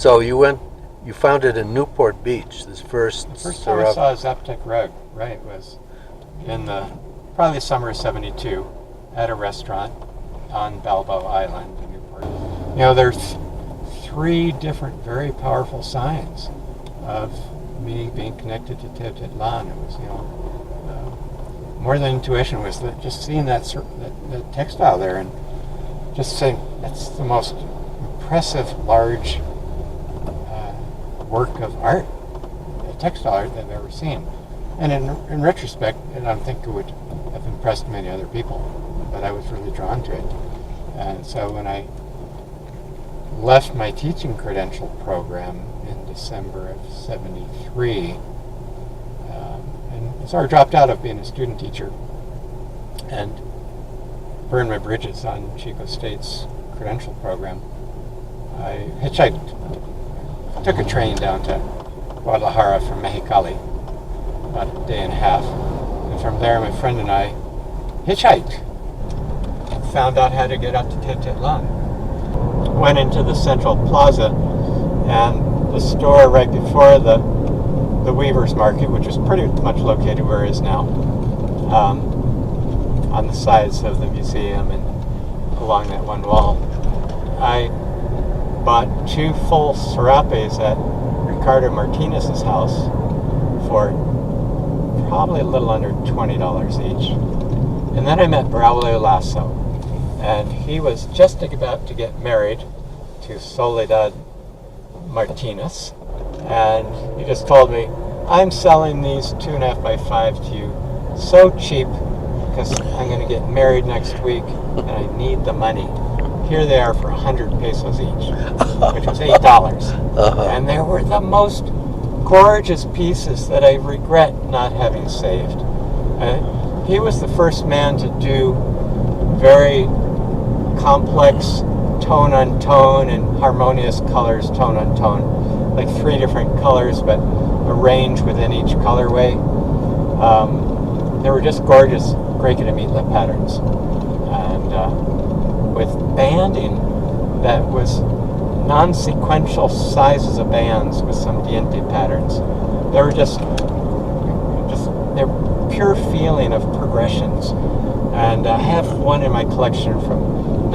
So you found it in Newport Beach, this first... The first time I saw a Zapotec rug, right, was in probably the summer of '72 at a restaurant on Balboa Island in Newport. You know, there's three different very powerful signs of me being connected to Teotitlan. It was, more than intuition, was that just seeing that textile there and just saying that's the most impressive large work of art, textile art that I've ever seen. And in retrospect, I don't think it would have impressed many other people, but I was really drawn to it. And so when I left my teaching credential program in December of '73, and so I dropped out of being a student teacher and burned my bridges on Chico State's credential program. I hitchhiked, took a train down to Guadalajara from Mexicali, about a day and a half. And from there, my friend and I hitchhiked and found out how to get up to Teotitlan. Went into the Central Plaza, and the store right before the Weavers Market, which was pretty much located where it is now, on the sides of the museum and along that one wall. I bought 2 full serapes at Ricardo Martinez's house for probably a little under $20 each. And then I met Braulio Lasso, and he was just about to get married to Soledad Martinez, and he just told me, I'm selling these 2.5 by 5 to you so cheap because I'm going to get married next week and I need the money. Here they are for 100 pesos each, which was $8. And they were the most gorgeous pieces that I regret not having saved. He was the first man to do very complex tone on tone and harmonious colors tone on tone, like 3 different colors but arranged within each colorway. They were just gorgeous Greco-Meatla patterns, and with banding that was non-sequential sizes of bands with some diente patterns. They were just they're pure feeling of progressions. And I have one in my collection from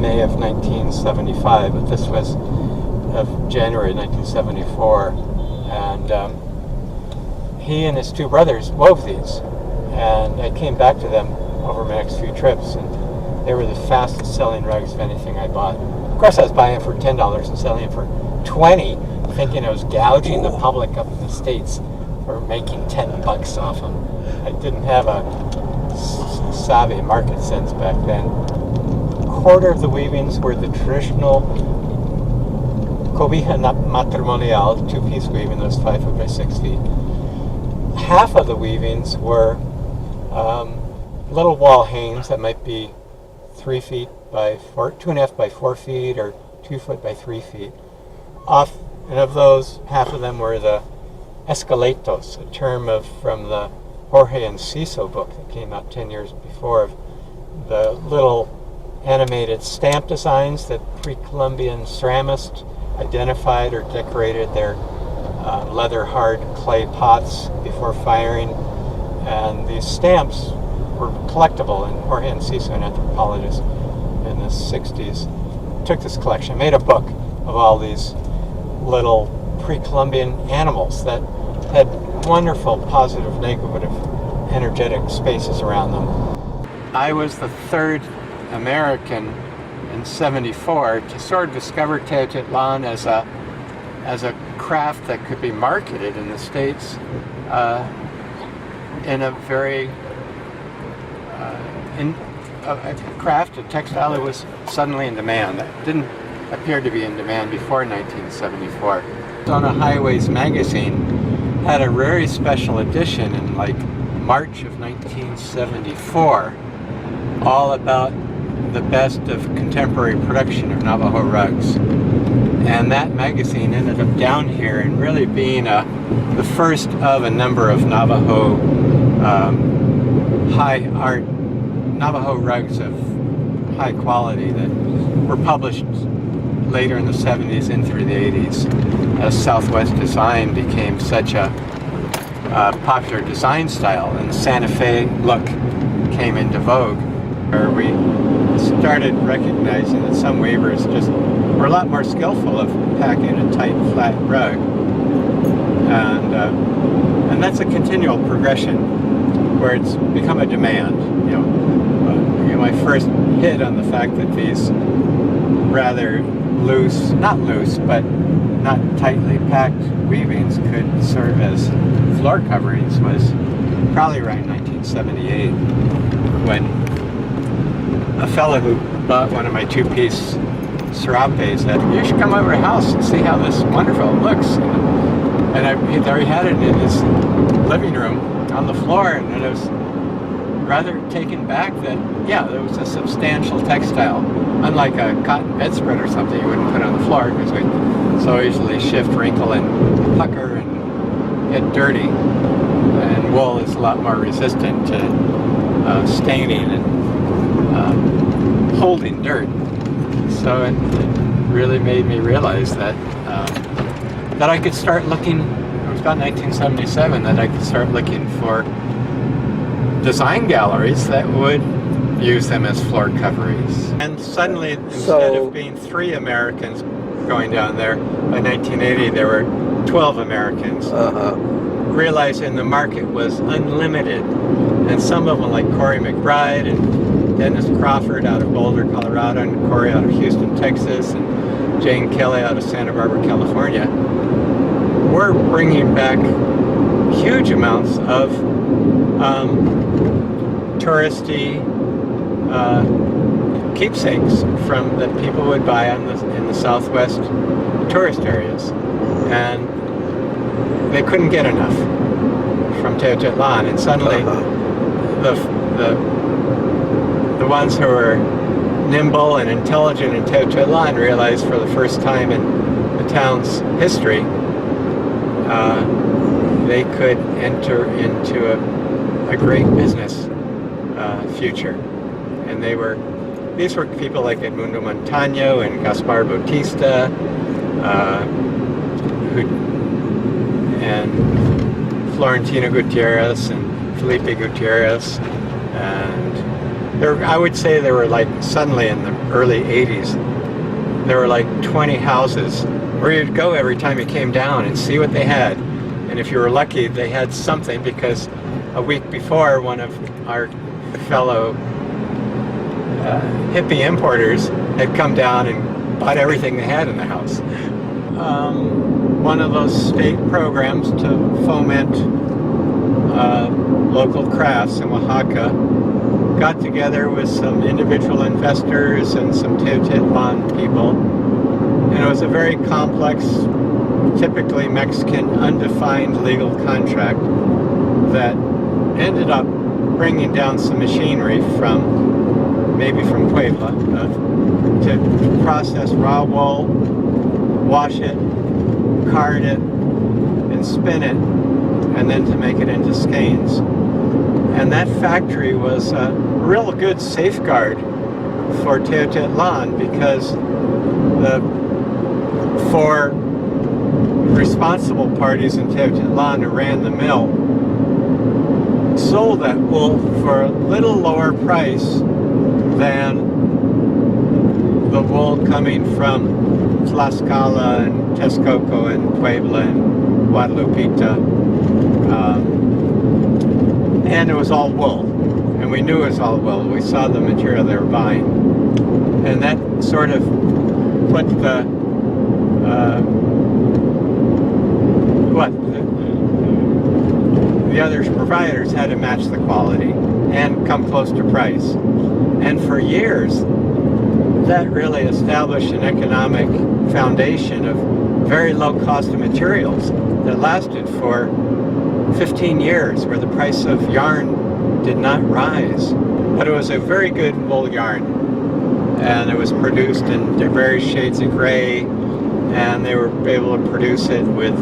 May of 1975, but this was of January 1974. And he and his 2 brothers wove these, and I came back to them over my next few trips, and they were the fastest selling rugs of anything I bought. Of course, I was buying them for $10 and selling them for $20, thinking I was gouging the public up in the States for making $10 off them. I didn't have a savvy market sense back then. A quarter of the weavings were the traditional cobija matrimonial, 2-piece weaving, those 5 foot by 6 feet. Half of the weavings were little wall hangings that might be 3 feet by 2.5 by 4 feet, or 2 foot by 3 feet. And of those, half of them were the escaletos, a term from the Jorge Enciso book that came out 10 years before, of the little animated stamp designs that pre-Columbian ceramists identified or decorated their leather hard clay pots before firing. And these stamps were collectible, and Jorge Enciso, an anthropologist in the 60s, took this collection, made a book of all these little pre-Columbian animals that had wonderful positive, negative, energetic spaces around them. I was the 3rd American in '74 to sort of discover Teotitlan as a craft that could be marketed in the States in a very a craft, a textile that was suddenly in demand, that didn't appear to be in demand before 1974. Zona Highways magazine had a very special edition in like March of 1974, all about the best of contemporary production of Navajo rugs. And that magazine ended up down here and really being the first of a number of Navajo high art Navajo rugs of high quality that were published later in the 70s and through the 80s, as Southwest design became such a popular design style, and the Santa Fe look came into vogue, where we started recognizing that some weavers just were a lot more skillful of packing a tight, flat rug, and that's a continual progression where it's become a demand. My first hit on the fact that these rather loose, not loose, but not tightly packed weavings could serve as floor coverings was probably around 1978, when a fellow who bought one of my two-piece serapes said, "You should come over to the house and see how this wonderful looks." And there he had it in his living room on the floor, and I was rather taken back that, yeah, there was a substantial textile. Unlike a cotton bedspread or something you wouldn't put on the floor, because we so easily shift, wrinkle, and pucker and get dirty. And wool is a lot more resistant to staining and holding dirt. So it really made me realize that I could start looking, it was about 1977, that I could start looking for design galleries that would use them as floor coverings. And suddenly, instead of being 3 Americans going down there, by 1980 there were 12 Americans. Realizing the market was unlimited. And some of them, like Corey McBride and Dennis Crawford out of Boulder, Colorado, and Corey out of Houston, Texas, and Jane Kelly out of Santa Barbara, California, were bringing back huge amounts of touristy keepsakes from that people would buy in the Southwest tourist areas, and they couldn't get enough from Teotitlan. And suddenly, the ones who were nimble and intelligent in Teotitlan realized for the first time in the town's history they could enter into a great business future. And these were people like Edmundo Montaño and Gaspar Bautista, and Florentino Gutierrez and Felipe Gutierrez, and I would say there were, like, suddenly in the early 80s, there were like 20 houses where you'd go every time you came down and see what they had. And if you were lucky, they had something, because a week before, one of our fellow hippie importers had come down and bought everything they had in the house. One of those state programs to foment local crafts in Oaxaca got together with some individual investors and some Teotitlan people, and it was a very complex, typically Mexican, undefined legal contract that ended up bringing down some machinery maybe from Puebla, to process raw wool, wash it, card it, and spin it, and then to make it into skeins. And that factory was a real good safeguard for Teotitlan, because the 4 responsible parties in Teotitlan who ran the mill sold that wool for a little lower price than the wool coming from Tlaxcala and Texcoco and Puebla and Guadalupita. And it was all wool. And we knew it was all wool. We saw the material they were buying. And that sort of put the other providers had to match the quality and come close to price. And for years, that really established an economic foundation of very low cost of materials that lasted for 15 years, where the price of yarn did not rise. But it was a very good wool yarn, and it was produced in various shades of gray, and they were able to produce it with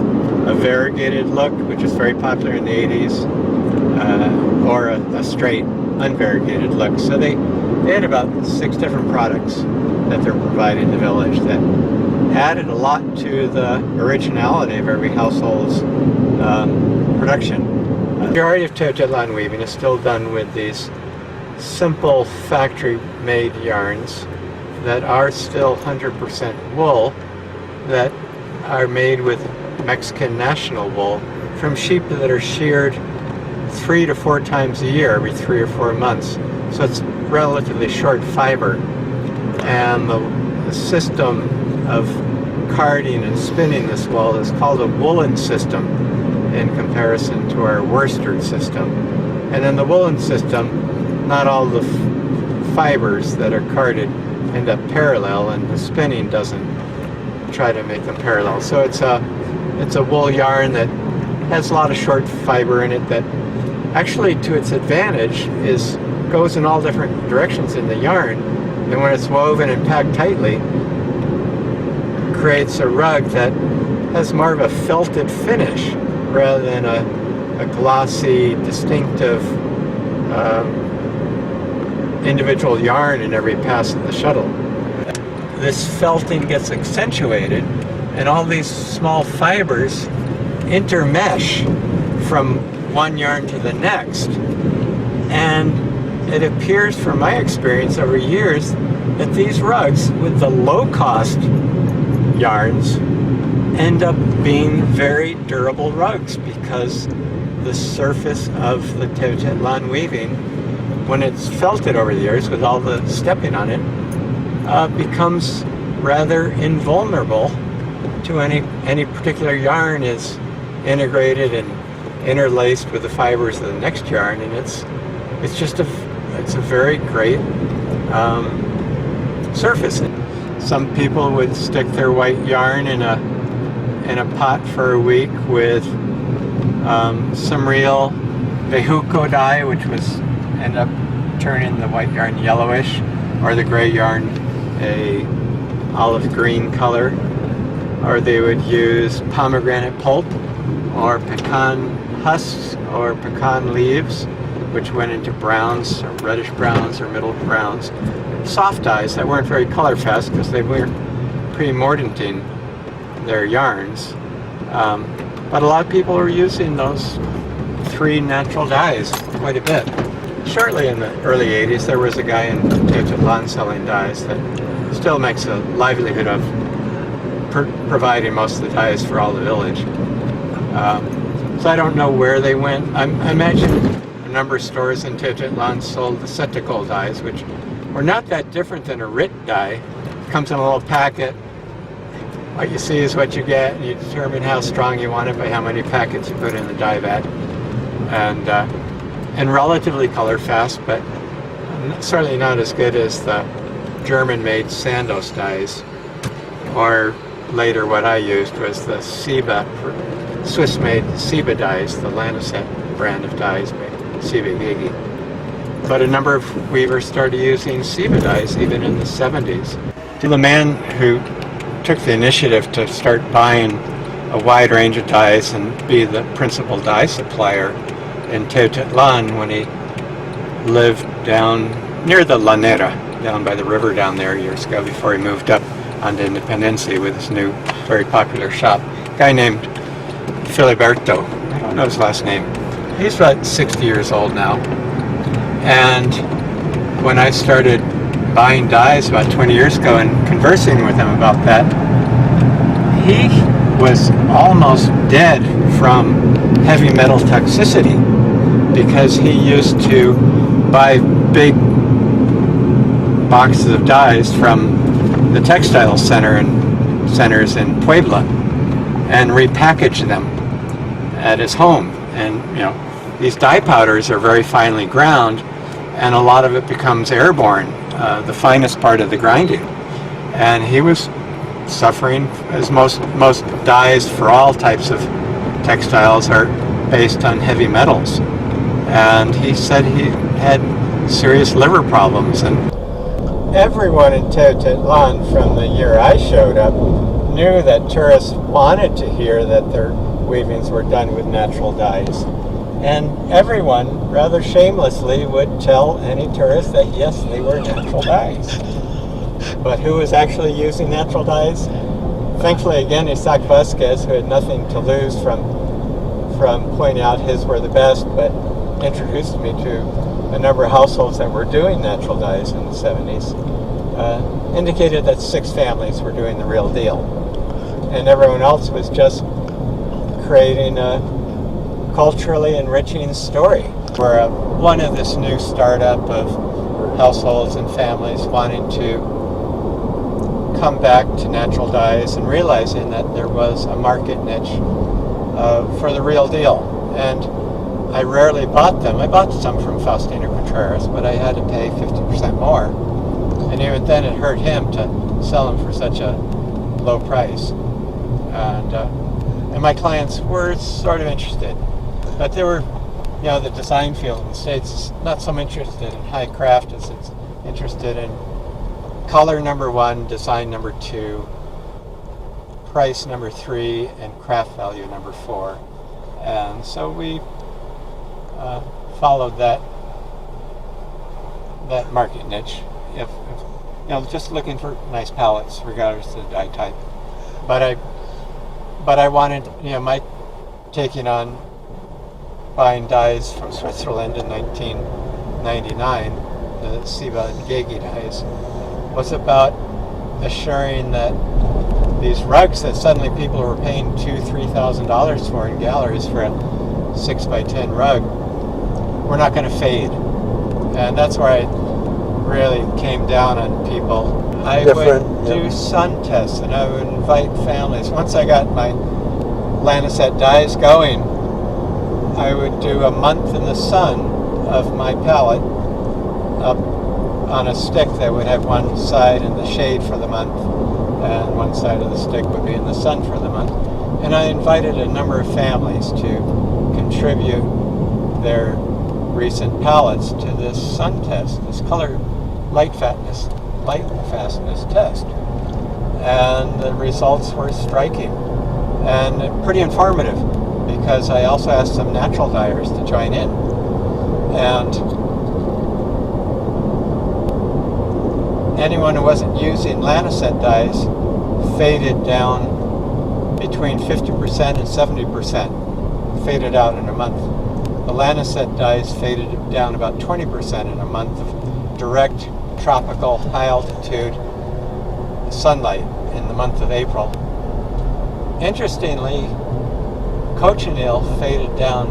a variegated look, which was very popular in the 80s, or a straight unvariegated look. So they They had about 6 different products that they're providing the village that added a lot to the originality of every household's production. The majority of Teotitlan weaving is still done with these simple factory-made yarns that are still 100% wool, that are made with Mexican national wool from sheep that are sheared 3 to 4 times a year, every 3 or 4 months. So it's relatively short fiber. And the system of carding and spinning this wool is called a woolen system in comparison to our worsted system. And in the woolen system, not all the fibers that are carded end up parallel, and the spinning doesn't try to make them parallel. So it's a wool yarn that has a lot of short fiber in it that actually, to its advantage, goes in all different directions in the yarn. And when it's woven and packed tightly, creates a rug that has more of a felted finish rather than a glossy, distinctive individual yarn in every pass of the shuttle. This felting gets accentuated, and all these small fibers intermesh from one yarn to the next. And it appears, from my experience over years, that these rugs with the low-cost yarns end up being very durable rugs, because the surface of the Teotitlan weaving, when it's felted over the years with all the stepping on it, becomes rather invulnerable to any particular yarn is integrated and interlaced with the fibers of the next yarn, and it's a very great surface. Some people would stick their white yarn in a pot for a week with some real bejuco dye, which end up turning the white yarn yellowish, or the gray yarn a olive green color, or they would use pomegranate pulp or pecan husks or pecan leaves, which went into browns or reddish browns or middle browns. Soft dyes that weren't very color fast because they weren't pre-mordanting their yarns. But a lot of people were using those 3 natural dyes quite a bit. Shortly in the early 80s, there was a guy in Teotitlan selling dyes that still makes a livelihood of providing most of the dyes for all the village. So I don't know where they went. I imagine a number of stores in Teotitlan sold the Zapotec dyes, which were not that different than a RIT dye. It comes in a little packet. What you see is what you get, and you determine how strong you want it by how many packets you put in the dye vat. And relatively color fast, but certainly not as good as the German-made Sandoz dyes, or later what I used was the Swiss-made Siba dyes, the Lanicet brand of dyes by Siba Gigi. But a number of weavers started using Siba dyes even in the 70s. The man who took the initiative to start buying a wide range of dyes and be the principal dye supplier in Teotitlan when he lived down near the Lanera, down by the river down there years ago, before he moved up onto Independencia with his new very popular shop. A guy named Filiberto, I don't know his last name. He's about 60 years old now. And when I started buying dyes about 20 years ago and conversing with him about that, he was almost dead from heavy metal toxicity, because he used to buy big boxes of dyes from the textile centers in Puebla and repackage them at his home. And these dye powders are very finely ground, and a lot of it becomes airborne, the finest part of the grinding. And he was suffering, as most dyes for all types of textiles are based on heavy metals. And he said he had serious liver problems. And everyone in Teotitlan, from the year I showed up, knew that tourists wanted to hear that their weavings were done with natural dyes. And everyone, rather shamelessly, would tell any tourist that yes, they were natural dyes. But who was actually using natural dyes? Thankfully, again, Isaac Vasquez, who had nothing to lose from pointing out his were the best, but introduced me to a number of households that were doing natural dyes in the 70s, indicated that 6 families were doing the real deal. And everyone else was just creating a culturally enriching story. We're one of this new startup of households and families wanting to come back to natural dyes and realizing that there was a market niche for the real deal. And I rarely bought them. I bought some from Faustino Contreras, but I had to pay 50% more. And even then it hurt him to sell them for such a low price. And my clients were sort of interested. But they were, the design field in the States is not so interested in high craft as it's interested in color number 1, design number 2, price number 3, and craft value number 4. And so we followed that market niche. If just looking for nice palettes, regardless of the dye type. But I wanted, my taking on buying dyes from Switzerland in 1999, the Siva and Gegi dyes, was about assuring that these rugs that suddenly people were paying $2,000-$3,000 for in galleries for a 6x10 rug were not going to fade. And that's where I really came down on people. I would do sun tests, and I would invite families. Once I got my Lanicet dyes going, I would do a month in the sun of my palette up on a stick that would have one side in the shade for the month, and one side of the stick would be in the sun for the month. And I invited a number of families to contribute their recent palettes to this sun test, this color light fastness test. And the results were striking and pretty informative, because I also asked some natural dyers to join in. And anyone who wasn't using Lanicet dyes faded down between 50% and 70%, faded out in a month. The Lanicet dyes faded down about 20% in a month of direct tropical high altitude sunlight in the month of April. Interestingly, cochineal faded down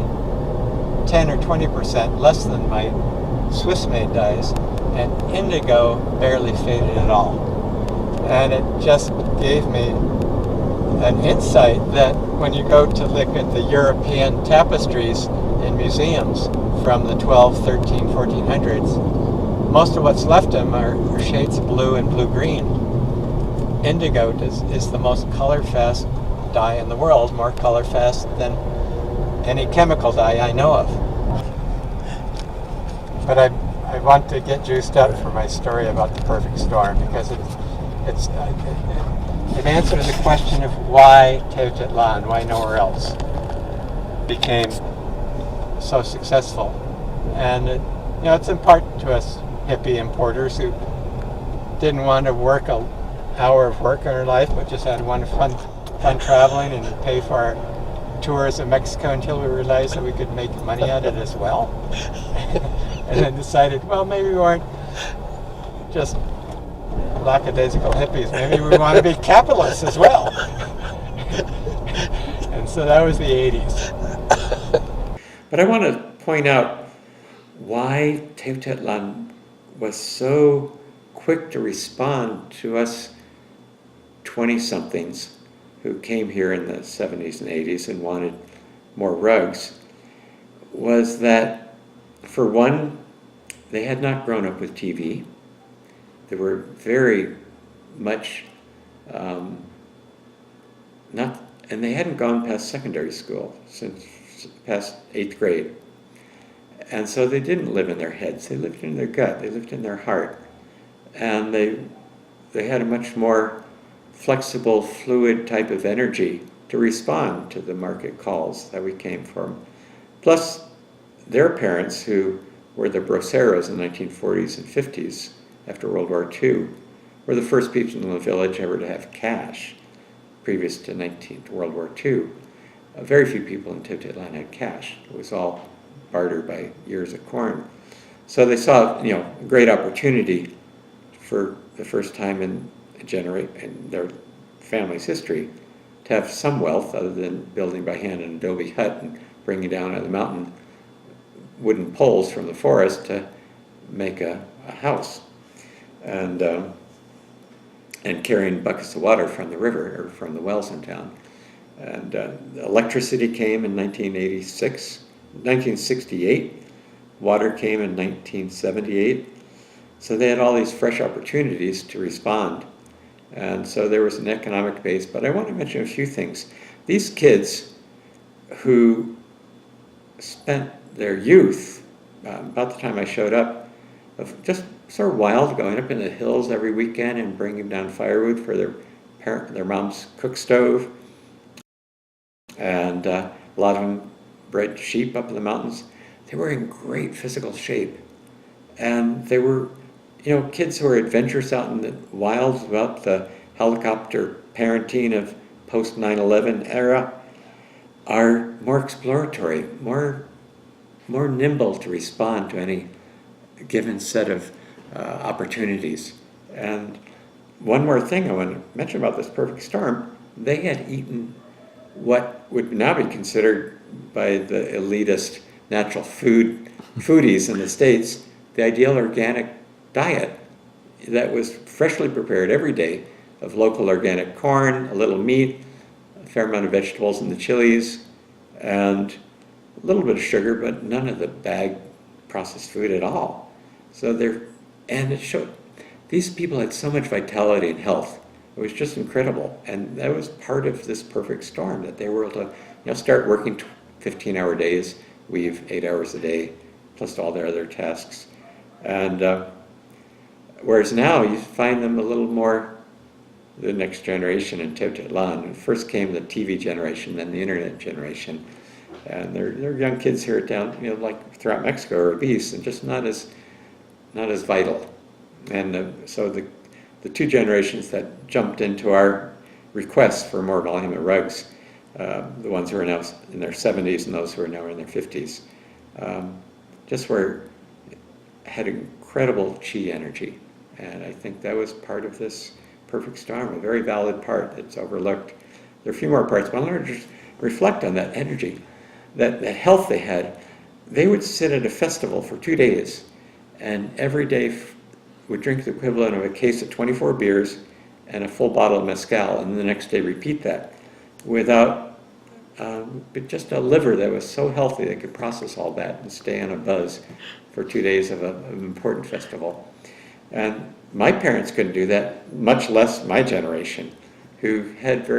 10 or 20% less than my Swiss-made dyes, and indigo barely faded at all. And it just gave me an insight that when you go to look at the European tapestries in museums from the 12, 13, 1400s, most of what's left of them are shades of blue and blue-green. Indigo is the most color-fast dye in the world, more color-fast than any chemical dye I know of. But I want to get juiced up for my story about the perfect storm, because it answers the question of why Teotitlan, why nowhere else, became so successful. And it's in part to us hippie importers who didn't want to work an hour of work in our life, but just had one fun traveling and pay for our tours of Mexico until we realized that we could make money at it as well. And then decided, well, maybe we weren't just lackadaisical hippies. Maybe we want to be capitalists as well. And so that was the 80s. But I want to point out why Teotitlan was so quick to respond to us 20-somethings who came here in the 70s and 80s and wanted more rugs, was that, for one, they had not grown up with TV. They were very much and they hadn't gone past secondary school, since past 8th grade. And so they didn't live in their heads, they lived in their gut, they lived in their heart. And they had a much more flexible, fluid type of energy to respond to the market calls that we came from. Plus, their parents, who were the broceros in the 1940s and 50s after World War II, were the first people in the village ever to have cash previous to World War II. Very few people in Teotitlan had cash. It was all barter by years of corn. So they saw, a great opportunity for the first time in their family's history to have some wealth other than building by hand an adobe hut and bringing down out of the mountain wooden poles from the forest to make a house, and carrying buckets of water from the river or from the wells in town. And electricity came in 1968. Water came in 1978. So they had all these fresh opportunities to respond. And so there was an economic base. But I want to mention a few things. These kids who spent their youth, about the time I showed up, of just sort of wild, going up in the hills every weekend and bringing down firewood for their mom's cook stove. And a lot of them bred sheep up in the mountains. They were in great physical shape. And they were, kids who were adventurous out in the wilds about the helicopter parenting of post 9/11 era, are more exploratory, more nimble to respond to any given set of opportunities. And one more thing I want to mention about this perfect storm, they had eaten what would now be considered by the elitist natural foodies in the States, the ideal organic diet that was freshly prepared every day of local organic corn, a little meat, a fair amount of vegetables in the chilies, and a little bit of sugar, but none of the bagged processed food at all. So it showed these people had so much vitality and health. It was just incredible. And that was part of this perfect storm, that they were able to start working 15-hour days, weave 8 hours a day, plus all their other tasks. And whereas now you find them a little more the next generation in Teotitlan. First came the TV generation, then the internet generation. And they're young kids here down, like throughout Mexico or obese, and just not as vital. And so the two generations that jumped into our request for more volume of rugs, the ones who are now in their 70s and those who are now in their 50s, had incredible chi energy. And I think that was part of this perfect storm, a very valid part that's overlooked. There are a few more parts, but I want to just reflect on that energy, that health they had. They would sit at a festival for 2 days, and every day would drink the equivalent of a case of 24 beers and a full bottle of mezcal, and the next day repeat that without just a liver that was so healthy they could process all that and stay on a buzz for 2 days of an important festival. And my parents couldn't do that, much less my generation, who had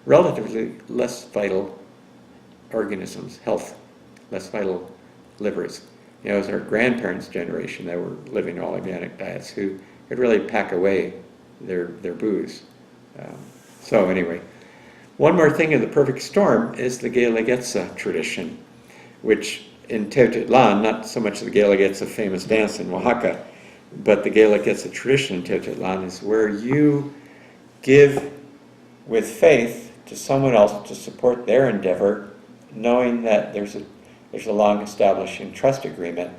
relatively less vital organisms, less vital livers. It was our grandparents' generation that were living all organic diets who could really pack away their booze. So anyway, one more thing in the perfect storm is the Guelaguetza tradition, which in Teotitlan, not so much the Guelaguetza famous dance in Oaxaca, but the Guelaguetza tradition in Teotitlan is where you give with faith to someone else to support their endeavor, knowing that there's a long-establishing trust agreement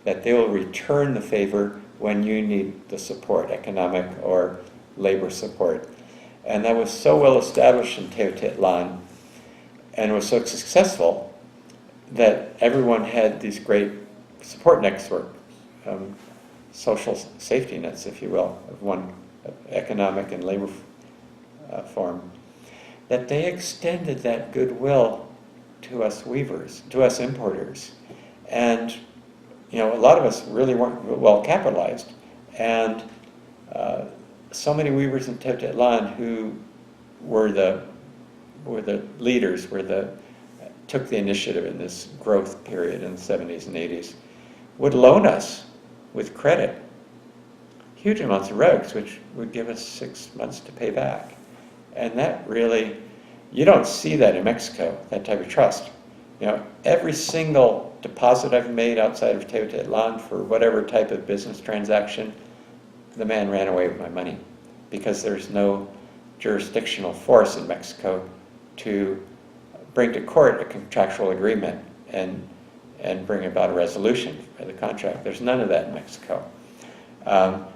that they will return the favor when you need the support, economic or labor support. And that was so well established in Teotitlan and was so successful that everyone had these great support network, social safety nets, if you will, of one economic and labor form, that they extended that goodwill to us weavers, to us importers. And a lot of us really weren't well capitalized. And so many weavers in Teotitlan who were the leaders, took the initiative in this growth period in the 70s and 80s, would loan us with credit huge amounts of rugs, which would give us 6 months to pay back. And that really, you don't see that in Mexico, that type of trust. Every single deposit I've made outside of Teotitlan for whatever type of business transaction, the man ran away with my money because there's no jurisdictional force in Mexico to bring to court a contractual agreement and bring about a resolution for the contract. There's none of that in Mexico.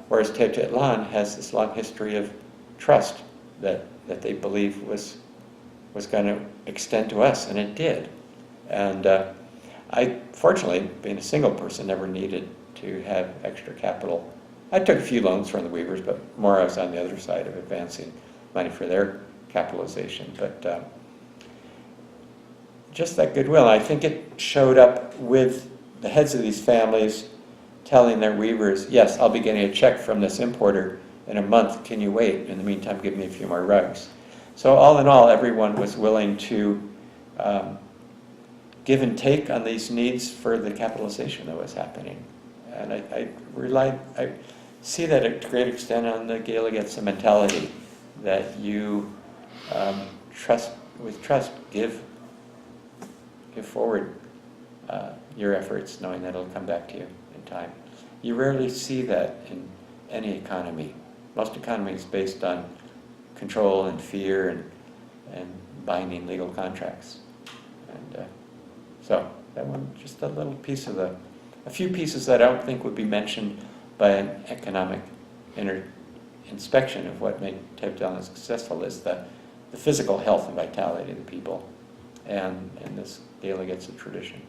Whereas Teotitlan has this long history of trust that they believe was going to extend to us, and it did. And I, fortunately, being a single person, never needed to have extra capital. I took a few loans from the weavers, but more I was on the other side of advancing money for their capitalization. But just that goodwill, I think it showed up with the heads of these families telling their weavers, yes, I'll be getting a check from this importer in a month, can you wait? In the meantime, give me a few more rugs. So all in all, everyone was willing to give and take on these needs for the capitalization that was happening. And I see that at a great extent on the Gilligat's mentality, that you with trust, give forward your efforts, knowing that it'll come back to you in time. You rarely see that in any economy. Most economies based on control and fear and binding legal contracts. And so that one, just a little piece of a few pieces that I don't think would be mentioned by an economic inspection of what made Teotitlan successful is the physical health and vitality of the people and this Gilligat's tradition.